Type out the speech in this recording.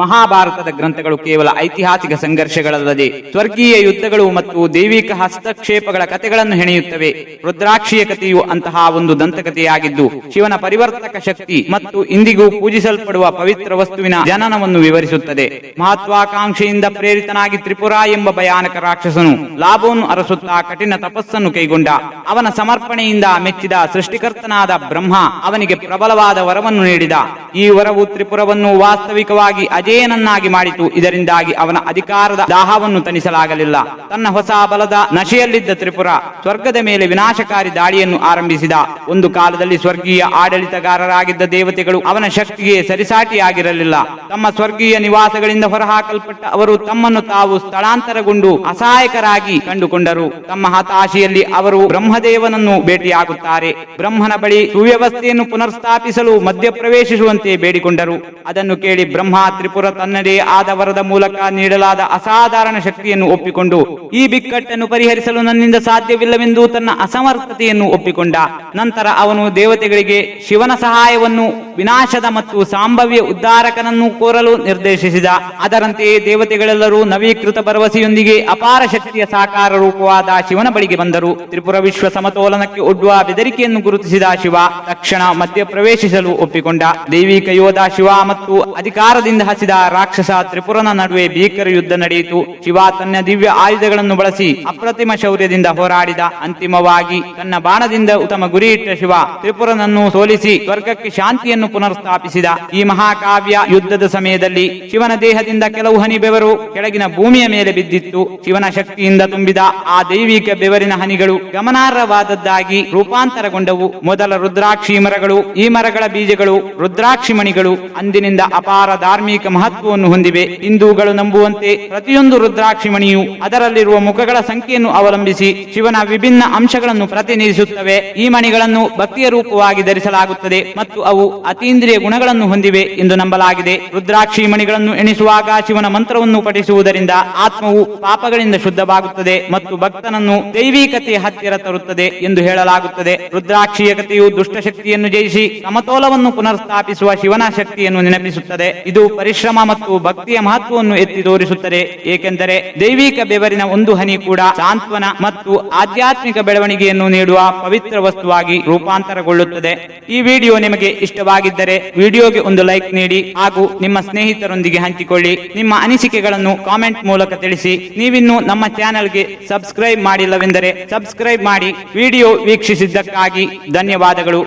ಮಹಾಭಾರತದ ಗ್ರಂಥಗಳು ಕೇವಲ ಐತಿಹಾಸಿಕ ಸಂಘರ್ಷಗಳಲ್ಲದೆ ಸ್ವರ್ಗೀಯ ಯುದ್ಧಗಳು ಮತ್ತು ದೈವಿಕ ಹಸ್ತಕ್ಷೇಪಗಳ ಕಥೆಗಳನ್ನು ಹೆಣೆಯುತ್ತವೆ. ರುದ್ರಾಕ್ಷಿಯ ಕಥೆಯು ಅಂತಹ ಒಂದು ದಂತಕಥೆಯಾಗಿದ್ದು ಶಿವನ ಪರಿವರ್ತಕ ಶಕ್ತಿ ಮತ್ತು ಇಂದಿಗೂ ಪೂಜಿಸಲ್ಪಡುವ ಪವಿತ್ರ ವಸ್ತುವಿನ ಜನನವನ್ನು ವಿವರಿಸುತ್ತದೆ. ಮಹತ್ವಾಕಾಂಕ್ಷೆಯಿಂದ ಪ್ರೇರಿತನಾಗಿ ತ್ರಿಪುರ ಎಂಬ ಭಯಾನಕ ರಾಕ್ಷಸನು ಲಾಭವನ್ನು ಅರಸುತ್ತಾ ಕಠಿಣ ತಪಸ್ಸನ್ನು ಕೈಗೊಂಡ. ಅವನ ಸಮರ್ಪಣೆಯಿಂದ ಮೆಚ್ಚಿದ ಸೃಷ್ಟಿಕರ್ತನಾದ ಬ್ರಹ್ಮ ಅವನಿಗೆ ಪ್ರಬಲವಾದ ವರವನ್ನು ನೀಡಿದ. ಈ ವರವು ತ್ರಿಪುರವನ್ನು ವಾಸ್ತವಿಕವಾಗಿ ಅಜೇಯನನ್ನಾಗಿ ಮಾಡಿತು. ಇದರಿಂದಾಗಿ ಅವನ ಅಧಿಕಾರದ ದಾಹವನ್ನು ತಣಿಸಲಾಗಲಿಲ್ಲ. ತನ್ನ ಹೊಸ ಬಲದ ನಶೆಯಲ್ಲಿದ್ದ ತ್ರಿಪುರ ಸ್ವರ್ಗದ ಮೇಲೆ ವಿನಾಶಕಾರಿ ದಾಳಿಯನ್ನು ಆರಂಭಿಸಿದ. ಒಂದು ಕಾಲದಲ್ಲಿ ಸ್ವರ್ಗೀಯ ಆಡಳಿತಗಾರರಾಗಿದ್ದ ದೇವತೆಗಳು ಅವನ ಶಕ್ತಿಗೆ ಸರಿಸಾಟಿಯಾಗಿರಲಿಲ್ಲ. ತಮ್ಮ ಸ್ವರ್ಗೀಯ ನಿವಾಸಗಳಿಂದ ಹೊರಹಾಕಲ್ಪಟ್ಟ ಅವರು ತಮ್ಮನ್ನು ತಾವು ಸ್ಥಳಾಂತರಗೊಂಡು ಅಸಹಾಯಕರಾಗಿ ಕಂಡುಕೊಂಡರು. ತಮ್ಮ ಹತಾಶೆಯಲ್ಲಿ ಅವರು ಬ್ರಹ್ಮದೇವನನ್ನು ಭೇಟಿಯಾಗುತ್ತಾರೆ. ಬ್ರಹ್ಮನ ಬಳಿ ಸುವ್ಯವಸ್ಥೆಯನ್ನು ಪುನರ್ಸ್ಥಾಪಿಸಲು ಮಧ್ಯಪ್ರವೇಶಿಸುವಂತೆ ಬೇಡಿಕೊಂಡರು. ಅದನ್ನು ಕೇಳಿ ಬ್ರಹ್ಮ ತ್ರಿಪುರ ತನ್ನದೇ ಆದ ವರದ ಮೂಲಕ ನೀಡಲಾದ ಅಸಾಧಾರಣ ಶಕ್ತಿಯನ್ನು ಒಪ್ಪಿಕೊಂಡು ಈ ಬಿಕ್ಕಟ್ಟನ್ನು ಪರಿಹರಿಸಲು ನನ್ನಿಂದ ಸಾಧ್ಯವಿಲ್ಲವೆಂದು ತನ್ನ ಅಸಮರ್ಥತೆಯನ್ನು ಒಪ್ಪಿಕೊಂಡ. ನಂತರ ಅವನು ದೇವತೆಗಳಿಗೆ ಶಿವನ ಸಹಾಯವನ್ನು, ವಿನಾಶದ ಮತ್ತು ಸಂಭಾವ್ಯ ಉದ್ಧಾರಕನನ್ನು ಕೋರಲು ನಿರ್ದೇಶಿಸಿದ. ಅದರಂತೆಯೇ ದೇವತೆಗಳೆಲ್ಲರೂ ನವೀಕೃತ ಭರವಸೆಯೊಂದಿಗೆ ಅಪಾರ ಶಕ್ತಿಯ ಸಾಕಾರ ರೂಪವಾದ ಶಿವನ ಬಳಿಗೆ ಬಂದರು. ತ್ರಿಪುರ ವಿಶ್ವ ಸಮತೋಲನಕ್ಕೆ ಒಡ್ಡುವ ಬೆದರಿಕೆಯನ್ನು ಗುರುತಿಸಿದ ಶಿವ ತಕ್ಷಣ ಮಧ್ಯ ಪ್ರವೇಶಿಸಲು ಒಪ್ಪಿಕೊಂಡ. ದೈವಿಕ ಯೋಧ ಶಿವ ಮತ್ತು ಅಧಿಕಾರದಿಂದ ಹಸಿದ ರಾಕ್ಷಸ ತ್ರಿಪುರನ ನಡುವೆ ಭೀಕರ ಯುದ್ಧ ನಡೆಯಿತು. ಶಿವ ತನ್ನ ದಿವ್ಯ ಆಯುಧಗಳನ್ನು ಬಳಸಿ ಅಪ್ರತಿಮ ಶೌರ್ಯದಿಂದ ಹೋರಾಡಿದ. ಅಂತಿಮವಾಗಿ ತನ್ನ ಬಾಣದಿಂದ ಉತ್ತಮ ಗುರಿಯಿಟ್ಟ ಶಿವ ತ್ರಿಪುರನನ್ನು ಸೋಲಿಸಿ ಸ್ವರ್ಗಕ್ಕೆ ಶಾಂತಿಯನ್ನು ಪುನರ್ಸ್ಥಾಪಿಸಿದ. ಈ ಮಹಾಕಾವ್ಯ ಯುದ್ಧದ ಸಮಯದಲ್ಲಿ ಶಿವನ ದೇಹದಿಂದ ಕೆಲವು ಹನಿ ಬೆವರು ಕೆಳಗಿನ ಭೂಮಿಯ ಮೇಲೆ ಬಿದ್ದಿತ್ತು. ಶಿವನ ಶಕ್ತಿಯಿಂದ ತುಂಬಿದ ಆ ದೈವಿಕ ಬೆವರಿನ ಹನಿಗಳು ಗಮನಾರ್ಹವಾದದ್ದಾಗಿ ರೂಪಾಂತರಗೊಂಡವು. ಮೊದಲ ರುದ್ರಾಕ್ಷಿ ಮರಗಳು, ಈ ಮರಗಳ ಬೀಜಗಳು ರುದ್ರಾಕ್ಷಿ ಮಣಿಗಳು ಅಂದಿನಿಂದ ಅಪಾರ ಧಾರ್ಮಿಕ ಮಹತ್ವವನ್ನು ಹೊಂದಿವೆ. ಹಿಂದೂಗಳು ನಂಬುವಂತೆ ಪ್ರತಿಯೊಂದು ರುದ್ರಾಕ್ಷಿ ಮಣಿಯು ಅದರಲ್ಲಿರುವ ಮುಖಗಳ ಸಂಖ್ಯೆಯನ್ನು ಅವಲಂಬಿಸಿ ಶಿವನ ವಿಭಿನ್ನ ಅಂಶಗಳನ್ನು ಪ್ರತಿನಿಧಿಸುತ್ತವೆ. ಈ ಮಣಿಗಳನ್ನು ಭಕ್ತಿಯ ರೂಪವಾಗಿ ಧರಿಸಲಾಗುತ್ತದೆ ಮತ್ತು ಅವು ಅತೀಂದ್ರಿಯ ಗುಣಗಳನ್ನು ಹೊಂದಿವೆ ಎಂದು ನಂಬಲಾಗಿದೆ. ರುದ್ರಾಕ್ಷಿ ಮಣಿಗಳನ್ನು ಎಣಿಸುವಾಗ ಶಿವನ ಮಂತ್ರವನ್ನು ಪಠಿಸುವುದರಿಂದ ಆತ್ಮವು ಪಾಪಗಳಿಂದ ಶುದ್ಧವಾಗುತ್ತದೆ ಮತ್ತು ಭಕ್ತನನ್ನು ದೈವಿಕತೆಯ ಹತ್ತಿರ ತರುತ್ತದೆ ಎಂದು ಹೇಳಲಾಗುತ್ತದೆ. ರುದ್ರಾಕ್ಷಿಯ ಕಥೆಯು ದುಷ್ಟಶಕ್ತಿಯನ್ನು ಜಯಿಸಿ ಸಮತೋಲವನ್ನು ಪುನರ್ಸ್ಥಾಪಿಸುವ ಶಿವನ ಶಕ್ತಿಯನ್ನು ನೆನಪಿಸುತ್ತದೆ. ಇದು ಪರಿಶ್ರಮ ಮತ್ತು ಭಕ್ತಿಯ ಮಹತ್ವವನ್ನು ಎತ್ತಿ ತೋರಿಸುತ್ತದೆ, ಏಕೆಂದರೆ ದೈವಿಕ ಬೆವರಿನ ಒಂದು ಹನಿ ಕೂಡ ಸಾಂತ್ವನ ಮತ್ತು ಆಧ್ಯಾತ್ಮಿಕ ಬೆಳವಣಿಗೆಯನ್ನು ನೀಡುವ ಪವಿತ್ರ ವಸ್ತುವಾಗಿ ರೂಪಾಂತರಗೊಳ್ಳುತ್ತದೆ. ಈ ವಿಡಿಯೋ ನಿಮಗೆ ಇಷ್ಟವಾಗಿದ್ದರೆ ವಿಡಿಯೋಗೆ ಒಂದು ಲೈಕ್ ನೀಡಿ ಹಾಗೂ ನಿಮ್ಮ ಸ್ನೇಹಿತರೊಂದಿಗೆ ಹಂಚಿಕೊಳ್ಳಿ. ನಿಮ್ಮ ಅನಿಸಿಕೆಗಳನ್ನು ಕಾಮೆಂಟ್ ಮೂಲಕ ತಿಳಿಸಿ. ನೀವಿನ್ನು ನಮ್ಮ ಚಾನೆಲ್ಗೆ ಸಬ್ಸ್ಕ್ರೈಬ್ ಮಾಡಿಲ್ಲವೆಂದರೆ ಸಬ್ಸ್ಕ್ರೈಬ್ ಮಾಡಿ. ವಿಡಿಯೋ ವೀಕ್ಷಿಸಿದ್ದಕ್ಕಾಗಿ ಧನ್ಯವಾದಗಳು.